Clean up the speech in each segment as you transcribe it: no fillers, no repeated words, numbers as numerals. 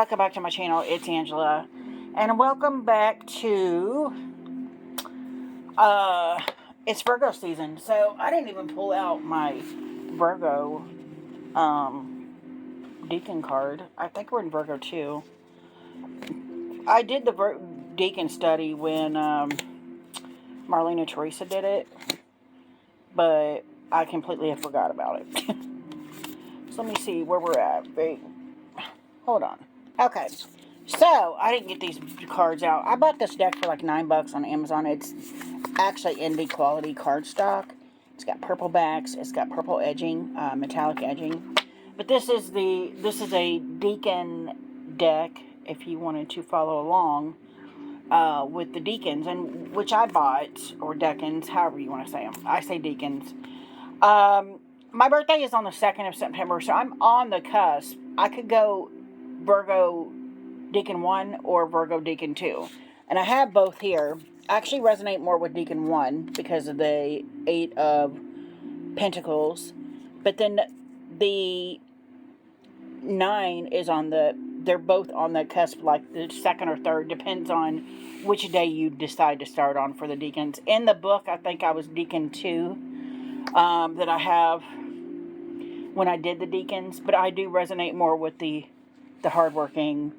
Welcome back to my channel. It's Angela, and welcome back to it's Virgo season. So I didn't even pull out my Virgo Deacon card. I think we're in Virgo too. I did the Deacon study when Marlena Teresa did it, but I completely forgot about it. So let me see where we're at. Hold on. Okay, so I didn't get these cards out. I bought this deck for like $9 on Amazon. It's actually indie quality cardstock. It's got purple backs. It's got purple edging, metallic edging. But this is a Deacon deck. If you wanted to follow along with the Deacons, and which I bought, or Decans, however you want to say them. I say Deacons. My birthday is on the 2nd of September, so I'm on the cusp. I could go Virgo Deacon 1 or Virgo Deacon 2. And I have both here. I actually resonate more with Deacon 1 because of the 8 of Pentacles. But then the 9 is they're both on the cusp, like the 2nd or 3rd. Depends on which day you decide to start on for the Deacons. In the book, I think I was Deacon 2 that I have when I did the Deacons. But I do resonate more with the hardworking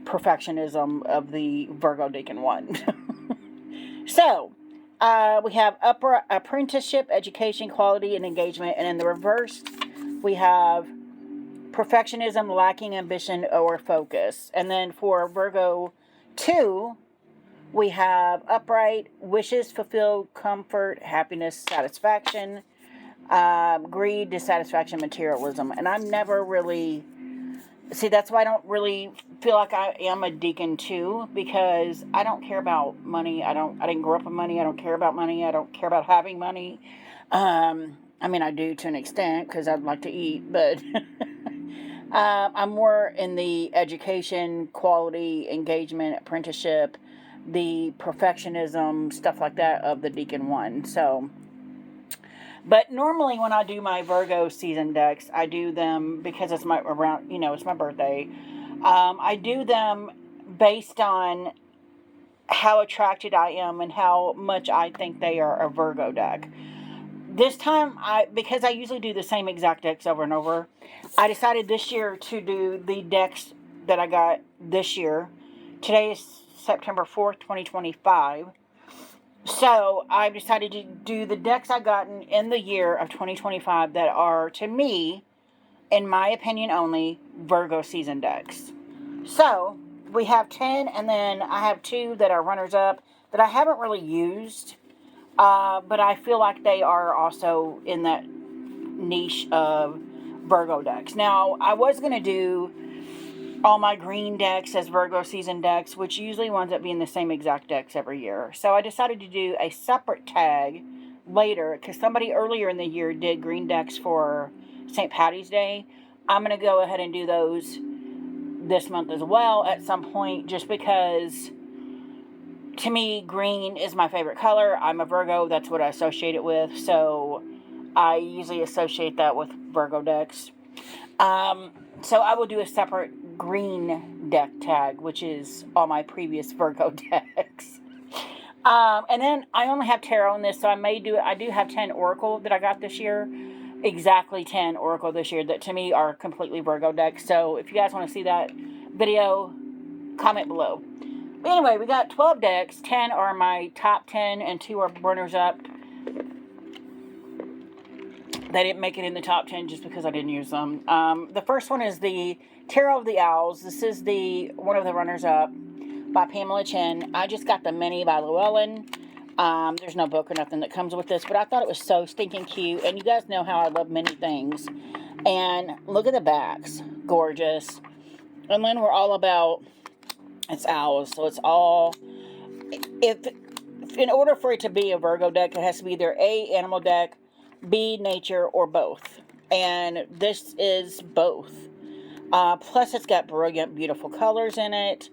perfectionism of the Virgo Deacon 1. So, we have apprenticeship, education, quality, and engagement. And in the reverse, we have perfectionism, lacking ambition, or focus. And then for Virgo 2, we have upright, wishes fulfilled, comfort, happiness, satisfaction, greed, dissatisfaction, materialism. And I'm never really... See, that's why I don't really feel like I am a Deacon 2, because I don't care about money. I didn't grow up with money. I don't care about money. I don't care about having money. I mean, I do to an extent, because I'd like to eat, but I'm more in the education, quality, engagement, apprenticeship, the perfectionism, stuff like that of the Deacon 1. So... But normally when I do my Virgo season decks, I do them because it's my birthday. I do them based on how attracted I am and how much I think they are a Virgo deck. This time, because I usually do the same exact decks over and over, I decided this year to do the decks that I got this year. Today is September 4th, 2025. So, I've decided to do the decks I gotten in the year of 2025 that are, to me, in my opinion only, Virgo season decks. So, we have 10, and then I have 2 that are runners-up that I haven't really used, but I feel like they are also in that niche of Virgo decks. Now, I was going to do all my green decks as Virgo season decks, which usually winds up being the same exact decks every year. So I decided to do a separate tag later, because somebody earlier in the year did green decks for St. Patty's Day. I'm going to go ahead and do those this month as well at some point, just because, to me, green is my favorite color. I'm a Virgo. That's what I associate it with. So I usually associate that with Virgo decks. So I will do a separate green deck tag, which is all my previous Virgo decks. And then I only have tarot in this, so I do have 10 Oracle that I got this year. Exactly 10 Oracle this year that to me are completely Virgo decks. So if you guys want to see that video, comment below. But anyway, we got 12 decks. 10 are my top 10 and 2 are runners up. They didn't make it in the top 10 just because I didn't use them. The first one is the Tarot of the Owls. This is one of the runners-up by Pamela Chen. I just got the mini by Llewellyn. There's no book or nothing that comes with this, but I thought it was so stinking cute. And you guys know how I love many things. And look at the backs. Gorgeous. And then we're all about, it's owls. So it's all, in order for it to be a Virgo deck, it has to be either A, animal deck, B, nature, or both. And this is both. Plus, it's got brilliant, beautiful colors in it.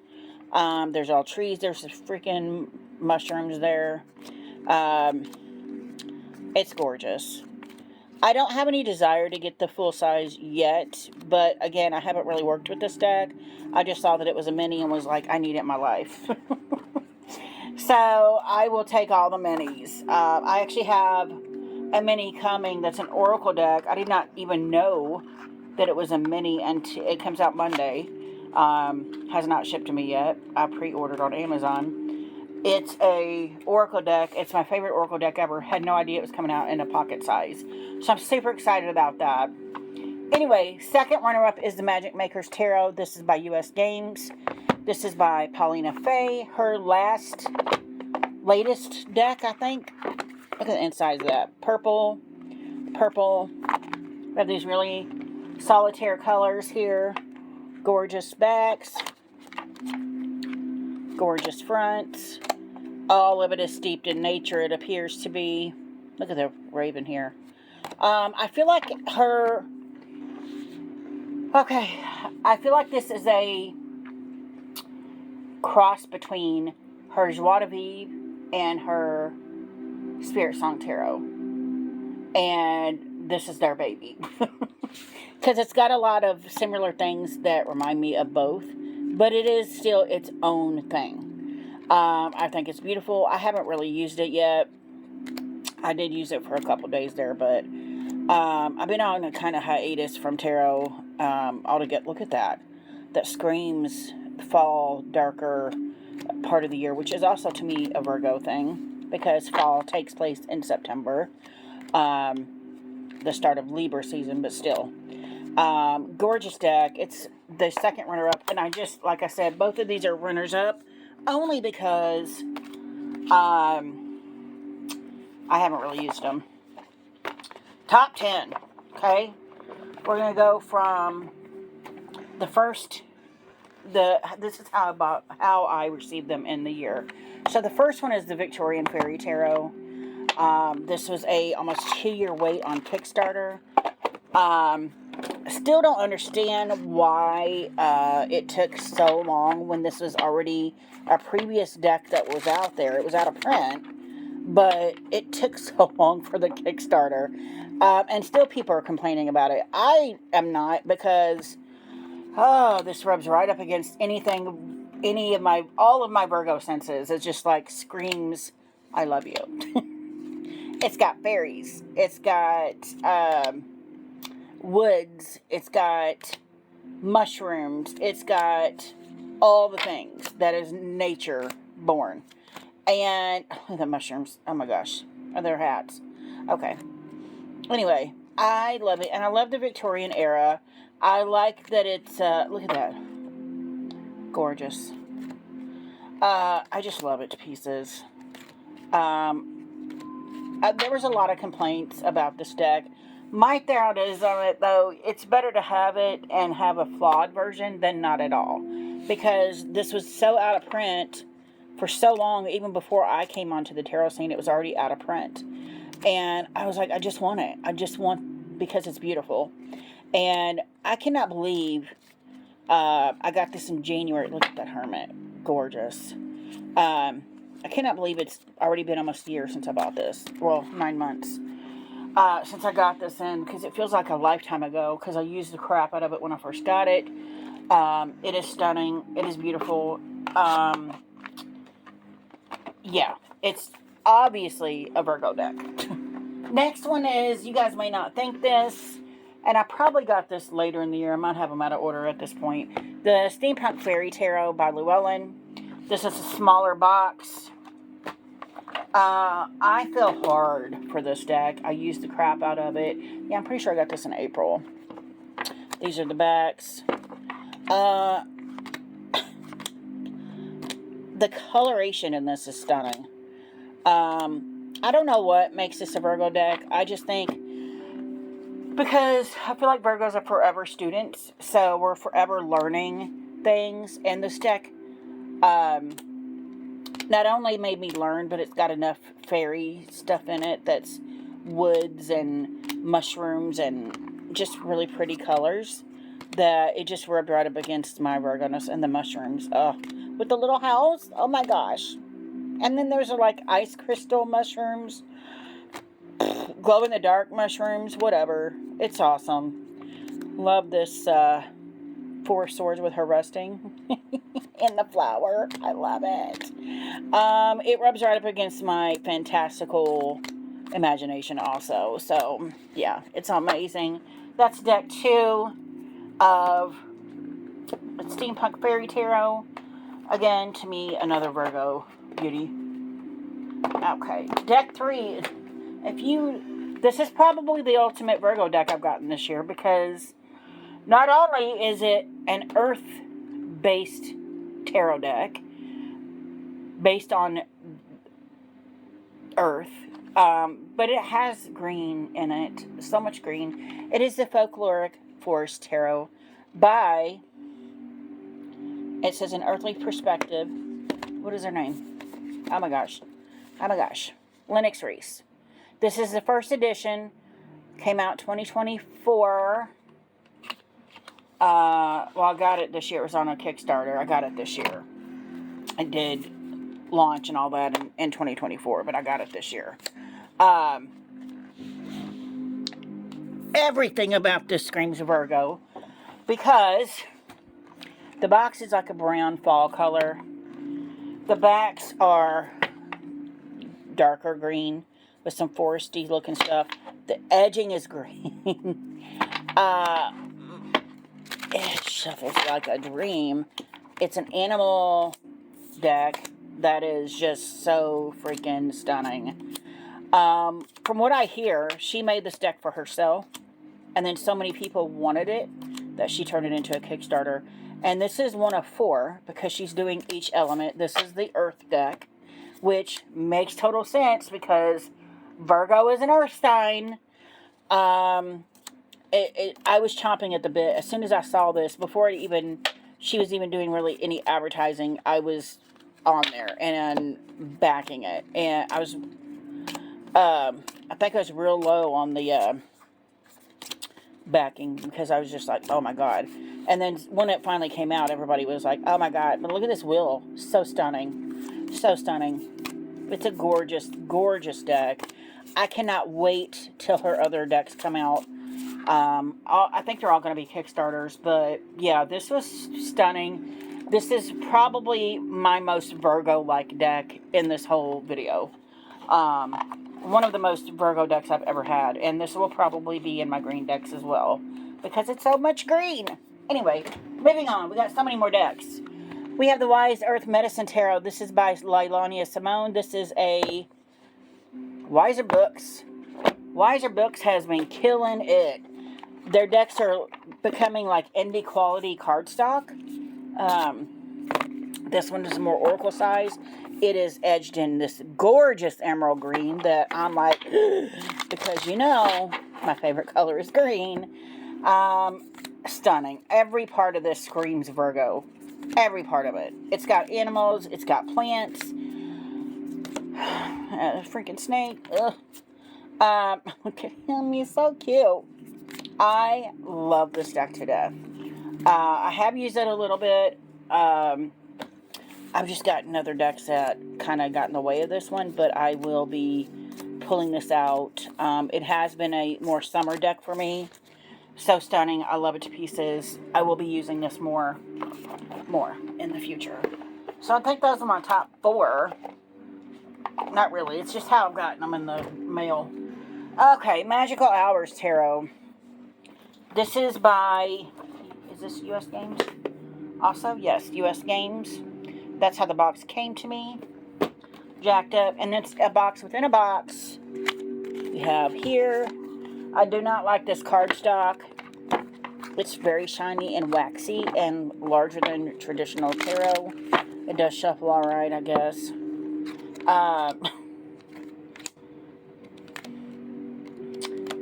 There's all trees. There's freaking mushrooms there. It's gorgeous. I don't have any desire to get the full size yet, but again, I haven't really worked with this deck. I just saw that it was a mini and was like, I need it in my life. So I will take all the minis. I actually have a mini coming that's an Oracle deck. I did not even know that it was a mini until it comes out Monday. Has not shipped to me yet. I pre-ordered on Amazon. It's a Oracle deck. It's my favorite Oracle deck ever. Had no idea it was coming out in a pocket size. So I'm super excited about that. Anyway, second runner-up is the Magic Makers Tarot. This is by U.S. Games. This is by Paulina Fay. Her latest deck, I think. Look at the insides of that. Purple. We have these really solitaire colors here. Gorgeous backs. Gorgeous fronts. All of it is steeped in nature, it appears to be. Look at the raven here. I feel like I feel like this is a cross between her Joie de Vivre and her Spirit Song Tarot. And this is their baby. Because it's got a lot of similar things that remind me of both. But it is still its own thing. I think it's beautiful. I haven't really used it yet. I did use it for a couple days there, but I've been on a kind of hiatus from tarot altogether. Look at that. That screams fall, darker part of the year, which is also to me a Virgo thing, because fall takes place in September, the start of Libra season, but still. Gorgeous deck. It's the second runner-up, and I just, like I said, both of these are runners-up, only because I haven't really used them. Top 10, okay? We're going to go from the first, this is how I received them in the year. So the first one is the Victorian Fairy Tarot. This was a almost 2-year wait on Kickstarter. Still don't understand why it took so long when this was already a previous deck that was out there. It was out of print, but it took so long for the Kickstarter. And still people are complaining about it. I am not, because this rubs right up against all of my Virgo senses. It just like screams, I love you. It's got fairies. It's got woods. It's got mushrooms. It's got all the things that is nature born. And the mushrooms, oh my gosh, are their hats. Okay. Anyway, I love it. And I love the Victorian era. I like that it's, look at that. Gorgeous. I just love it to pieces. There was a lot of complaints about this deck. My thought is on it, though, it's better to have it and have a flawed version than not at all. Because this was so out of print for so long, even before I came onto the tarot scene, it was already out of print. And I was like, I just want it. Because it's beautiful. And I cannot believe I got this in January. Look at that hermit. Gorgeous. I cannot believe it's already been almost a year since I bought this. Well, 9 months. Since I got this in, because it feels like a lifetime ago, because I used the crap out of it when I first got it. It is stunning. It is beautiful. Yeah, it's obviously a Virgo deck. Next one is, you guys may not think this, and I probably got this later in the year. I might have them out of order at this point. The Steampunk Fairy Tarot by Llewellyn. This is a smaller box. I feel hard for this deck. I used the crap out of it. Yeah, I'm pretty sure I got this in April. These are the backs. The coloration in this is stunning. I don't know what makes this a Virgo deck. I just think, because I feel like Virgos are forever students, so we're forever learning things, and this deck not only made me learn, but it's got enough fairy stuff in it that's woods and mushrooms and just really pretty colors that it just rubbed right up against my Virgoness. And the mushrooms, with the little house, oh my gosh. And then there's like ice crystal mushrooms. glow-in-the-dark mushrooms, whatever. It's awesome. Love this Four of Swords with her resting in the flower. I love it. It rubs right up against my fantastical imagination also. So, yeah, it's amazing. That's deck 2 of Steampunk Fairy Tarot. Again, to me, another Virgo beauty. Okay, deck 3. This is probably the ultimate Virgo deck I've gotten this year, because not only is it an earth-based tarot deck, based on earth, but it has green in it, so much green. It is the Folkloric Forest Tarot by, it says an earthly perspective. What is her name? Oh my gosh. Lennox Reese. This is the first edition. Came out 2024. Well, I got it this year. It was on a Kickstarter. I got it this year. I did launch and all that in 2024, but I got it this year. Everything about this screams Virgo, because the box is like a brown fall color. The backs are darker green with some foresty looking stuff. The edging is green. It shuffles like a dream. It's an animal deck that is just so freaking stunning. From what I hear, she made this deck for herself, and then so many people wanted it that she turned it into a Kickstarter. And this is one of 4, because she's doing each element. This is the Earth deck, which makes total sense because Virgo is an Earth sign. I was chomping at the bit as soon as I saw this. Before she was even doing really any advertising, I was on there and backing it. And I was, I think I was real low on the backing, because I was just like, oh my god. And then when it finally came out, everybody was like, oh my god. But look at this wheel. So stunning. So stunning. It's a gorgeous, gorgeous deck. I cannot wait till her other decks come out. I think they're all going to be Kickstarters. But yeah, this was stunning. This is probably my most Virgo-like deck in this whole video. One of the most Virgo decks I've ever had. And this will probably be in my green decks as well, because it's so much green. Anyway, moving on. We got so many more decks. We have the Wise Earth Medicine Tarot. This is by Lilania Simone. This is a Wiser Books. Wiser Books has been killing it. Their decks are becoming like indie quality cardstock. This one is more oracle size. It is edged in this gorgeous emerald green that I'm like, because you know, my favorite color is green. Stunning. Every part of this screams Virgo. Every part of it. It's got animals. It's got plants. Freaking snake. Ugh. Okay, he's so cute. I love this deck to death. I have used it a little bit. I've just gotten other decks that kind of got in the way of this one, but I will be pulling this out. It has been a more summer deck for me. So stunning. I love it to pieces. I will be using this more in the future. So I think those are my top 4. Not really. It's just how I've gotten them in the mail. Okay, Magical Hours Tarot. This is by, is this U.S. Games? Also, yes, U.S. Games. That's how the box came to me. Jacked up. And it's a box within a box. We have here. I do not like this cardstock. It's very shiny and waxy and larger than traditional tarot. It does shuffle alright, I guess.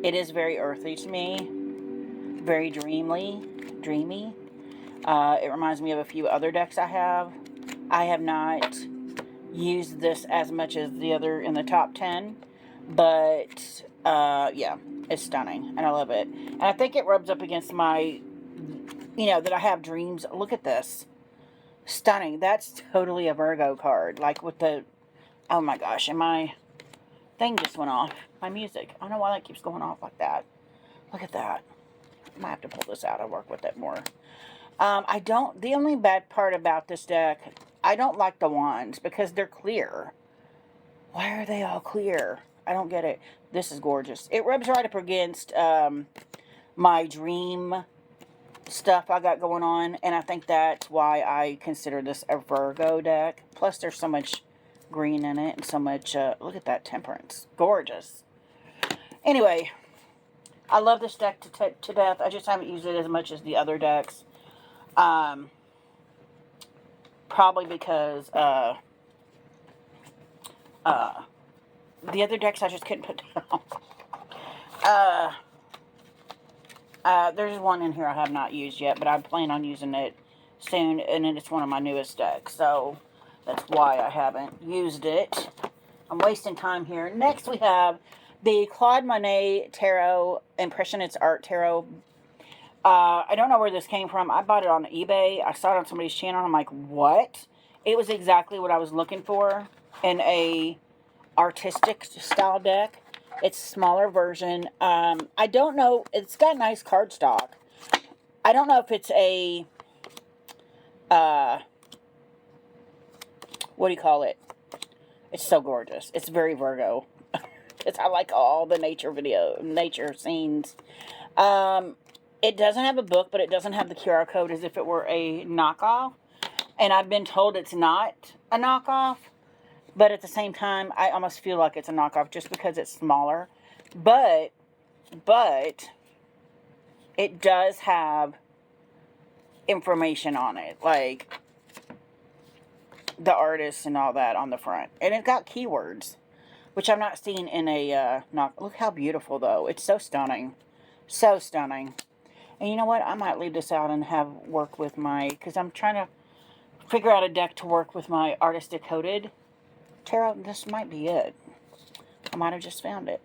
It is very earthy to me. Very dreamy. It reminds me of a few other decks I have. I have not used this as much as the other in the top 10. But, yeah, it's stunning. And I love it. And I think it rubs up against my, that I have dreams. Look at this. Stunning. That's totally a Virgo card. Like with the, oh my gosh, am I thing just went off. My music. I don't know why that keeps going off like that. Look at that. I might have to pull this out. I'll work with it more. The only bad part about this deck, I don't like the wands because they're clear. Why are they all clear? I don't get it. This is gorgeous. It rubs right up against my dream stuff I got going on, and I think that's why I consider this a Virgo deck. Plus, there's so much green in it and so much, look at that temperance. Gorgeous. Anyway, I love this deck to death. I just haven't used it as much as the other decks. Probably because the other decks I just couldn't put down. There's one in here I have not used yet, but I plan on using it soon, and it's one of my newest decks, so that's why I haven't used it. I'm wasting time here. Next we have the Claude Monet Tarot, Impressionist Art Tarot. I don't know where this came from. I bought it on eBay. I saw it on somebody's channel, and I'm like, what? It was exactly what I was looking for in a artistic style deck. It's a smaller version. I don't know. It's got nice cardstock. I don't know if it's a, what do you call it? It's so gorgeous. It's very Virgo. Because I like all the nature scenes. It doesn't have a book, but it doesn't have the QR code as if it were a knockoff. And I've been told it's not a knockoff. But at the same time, I almost feel like it's a knockoff just because it's smaller. But it does have information on it. Like the artists and all that on the front. And it got keywords, which I'm not seeing in a knock. Look how beautiful, though. It's so stunning. So stunning. And you know what? I might leave this out and have work with my... Because I'm trying to figure out a deck to work with my Artist Decoded Tarot. This might be it. I might have just found it.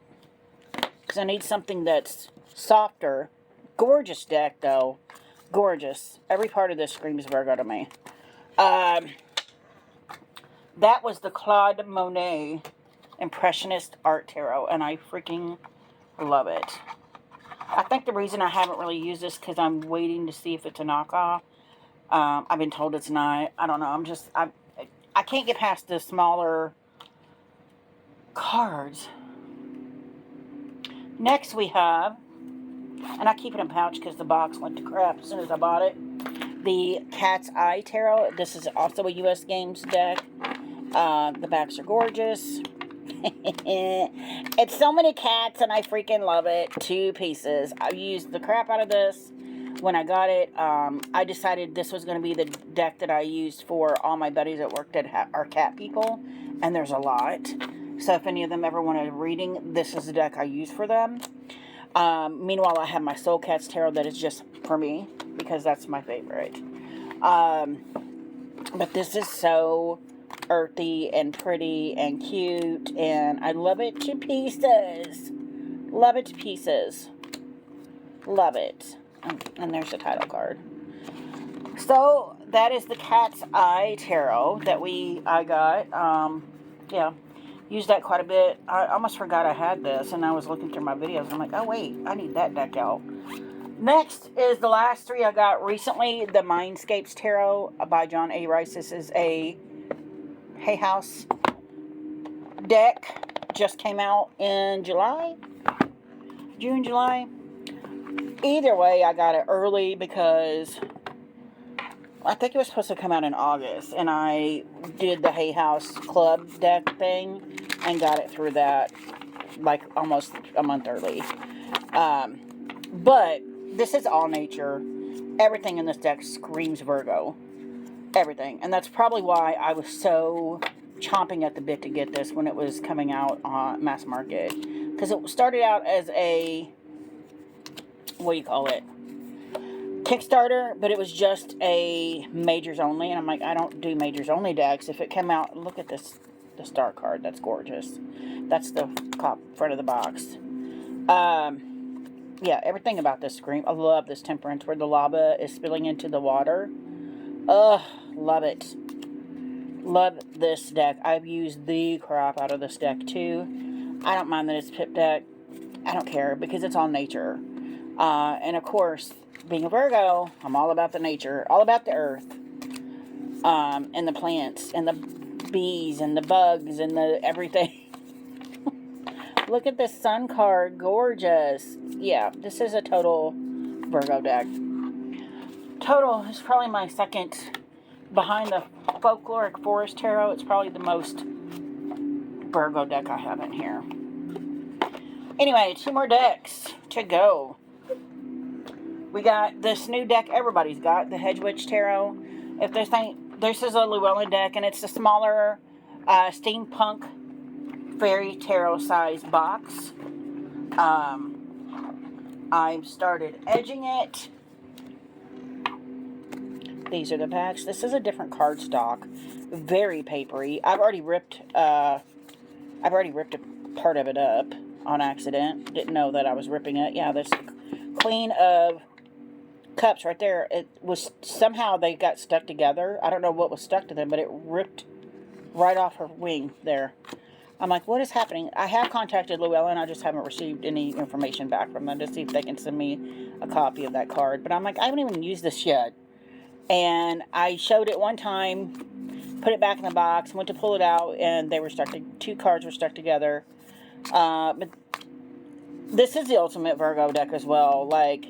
Because I need something that's softer. Gorgeous deck, though. Gorgeous. Every part of this screams Virgo to me. That was the Claude Monet Impressionist Art Tarot. And I freaking love it. I think the reason I haven't really used this because I'm waiting to see if it's a knockoff. I've been told it's not. I don't know. I can't get past the smaller cards. Next we have, and I keep it in pouch because the box went to crap as soon as I bought it, the Cat's Eye Tarot. This is also a US Games deck. The backs are gorgeous. It's so many cats and I freaking love it. 2 pieces. I used the crap out of this when I got it. I decided this was going to be the deck that I used for all my buddies that worked at our cat people, and there's a lot. So if any of them ever wanted a reading, this is the deck I use for them. Meanwhile, I have my Soul Cats Tarot that is just for me because that's my favorite. But this is so earthy and pretty and cute, and I love it to pieces. Love it to pieces. Love it. And there's the title card. So that is the Cat's Eye Tarot that I got. Yeah, used that quite a bit. I almost forgot I had this, and I was looking through my videos, and I'm like, oh wait, I need that deck out. Next is the last 3 I got recently, the Mindscapes Tarot by John A. Rice. This is a Hay House deck. Just came out in June, July. Either way, I got it early because I think it was supposed to come out in August, and I did the Hay House Club deck thing and got it through that like almost a month early. But this is all nature. Everything in this deck screams Virgo. Everything. And that's probably why I was so chomping at the bit to get this when it was coming out on mass market. Because it started out as a, what do you call it, Kickstarter, but it was just a majors only. And I'm like, I don't do majors only decks. If it came out, look at this, the star card. That's gorgeous. That's the front of the box. Yeah, everything about this scream. I love this temperance where the lava is spilling into the water. Ugh, love it. Love this deck. I've used the crap out of this deck too. I don't mind that it's pip deck. I don't care because it's all nature. And of course, being a Virgo, I'm all about the nature, all about the earth, and the plants, and the bees, and the bugs, and the everything. Look at this sun card, gorgeous. Yeah, this is a total Virgo deck. Total is probably my second behind the Folkloric Forest Tarot. It's probably the most Virgo deck I have in here. Anyway, 2 more decks to go. We got this new deck everybody's got, the Hedge Witch Tarot. If this is a Llewellyn deck, and it's a smaller steampunk fairy tarot size box. I've started edging it. These are the backs. This is a different cardstock, very papery. I've already ripped a part of it up on accident. Didn't know that I was ripping it. Yeah, this Queen of Cups right there. It was somehow they got stuck together. I don't know what was stuck to them, but it ripped right off her wing there. I'm like, what is happening? I have contacted Llewellyn. I just haven't received any information back from them to see if they can send me a copy of that card. But I'm like, I haven't even used this yet. And I showed it one time, put it back in the box, went to pull it out, and they were stuck. 2 cards were stuck together. But this is the ultimate Virgo deck as well. Like,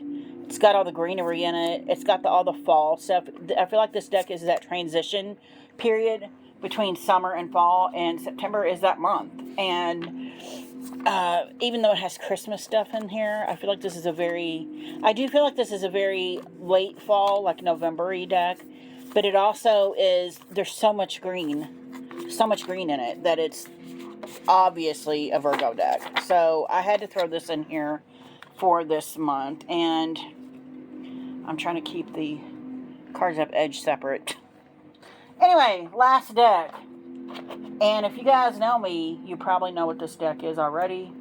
it's got all the greenery in it. It's got all the fall stuff. I feel like this deck is that transition period between summer and fall, and September is that month. And even though it has Christmas stuff in here, I do feel like this is a very late fall, like November-y deck. But it also is, there's so much green in it that it's obviously a Virgo deck. So I had to throw this in here for this month, and I'm trying to keep the cards I've edged separate. Anyway, last deck. And if you guys know me, you probably know what this deck is already.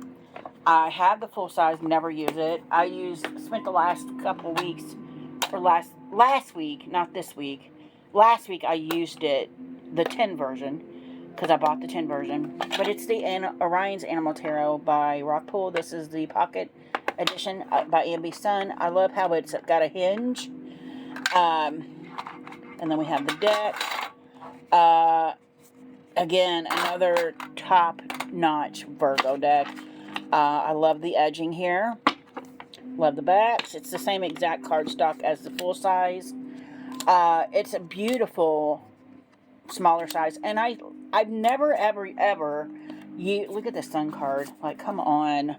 I have the full size, never use it. Spent the last couple weeks, or last week, not this week. Last week I used it, the 10 version, because I bought the 10 version. But it's the Orion's Animal Tarot by Rockpool. This is the pocket edition by Ambi Sun. I love how it's got a hinge. And then we have the deck. Again, another top-notch Virgo deck. I love the edging here. Love the backs. It's the same exact cardstock as the full size. It's a beautiful smaller size. And I've never, ever look at the sun card. Like, come on.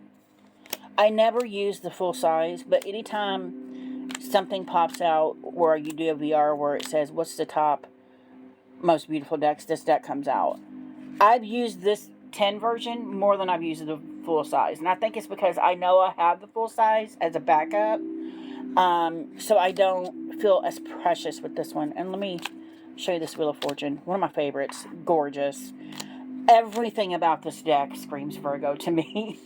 I never use the full size, but anytime something pops out where you do a VR where it says, what's the top most beautiful decks, this deck comes out. I've used this 10 version more than I've used the full size. And I think it's because I know I have the full size as a backup. So I don't feel as precious with this one. And let me show you this Wheel of Fortune. One of my favorites. Gorgeous. Everything about this deck screams Virgo to me.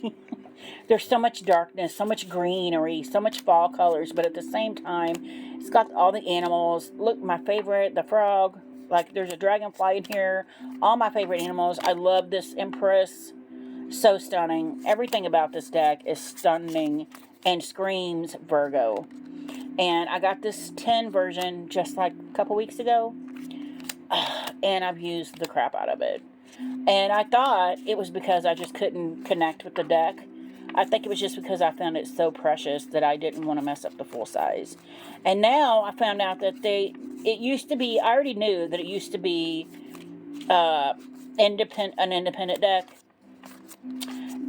There's so much darkness, so much greenery, so much fall colors. But at the same time, it's got all the animals. Look, my favorite, the frog. Like, there's a dragonfly in here. All my favorite animals. I love this Empress. So stunning. Everything about this deck is stunning and screams Virgo. And I got this 10 version just like a couple weeks ago. And I've used the crap out of it. And I thought it was because I just couldn't connect with the deck. I think it was just because I found it so precious that I didn't want to mess up the full size. And now I found out that it used to be, I already knew that it used to be an independent deck.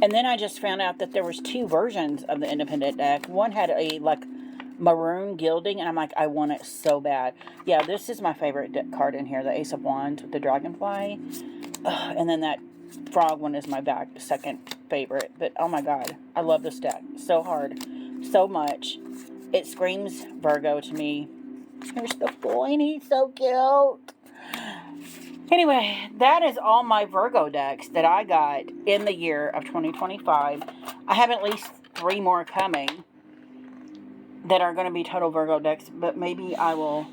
And then I just found out that there was 2 versions of the independent deck. One had a like maroon gilding, and I'm like, I want it so bad. Yeah, this is my favorite card in here, the Ace of Wands with the dragonfly. And then that frog one is my second favorite. But oh my god, I love this deck so hard, so much. It screams Virgo to me. Here's the coin, he's so cute. Anyway, that is all my Virgo decks that I got in the year of 2025. I have at least 3 more coming that are going to be total Virgo decks, but maybe I will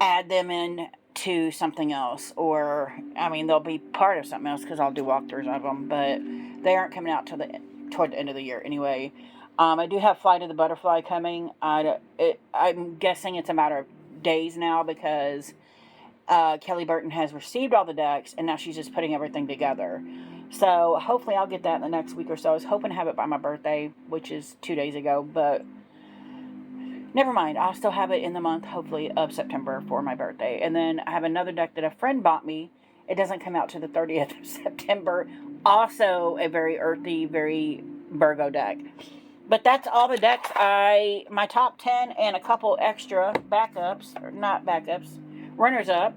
add them in to something else, or, I mean, they'll be part of something else because I'll do walkthroughs of them, but They aren't coming out toward the end of the year anyway. I do have Flight of the Butterfly coming. I'm guessing it's a matter of days now because Kelly Burton has received all the decks and now she's just putting everything together. So hopefully I'll get that in the next week or so. I was hoping to have it by my birthday, which is 2 days ago, but never mind. I'll still have it in the month, hopefully, of September for my birthday. And then I have another deck that a friend bought me. It doesn't come out to the 30th of September. Also a very earthy, very Virgo deck. But that's all the decks my top 10 and a couple extra backups, or not backups, runners up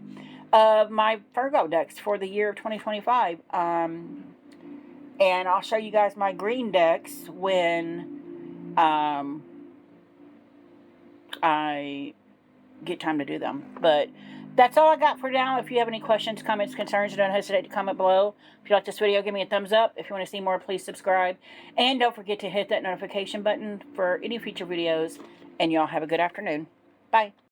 of my Virgo decks for the year of 2025. And I'll show you guys my green decks when I get time to do them. But that's all I got for now. If you have any questions, comments, concerns, don't hesitate to comment below. If you like this video, give me a thumbs up. If you want to see more, please subscribe. And don't forget to hit that notification button for any future videos. And y'all have a good afternoon. Bye.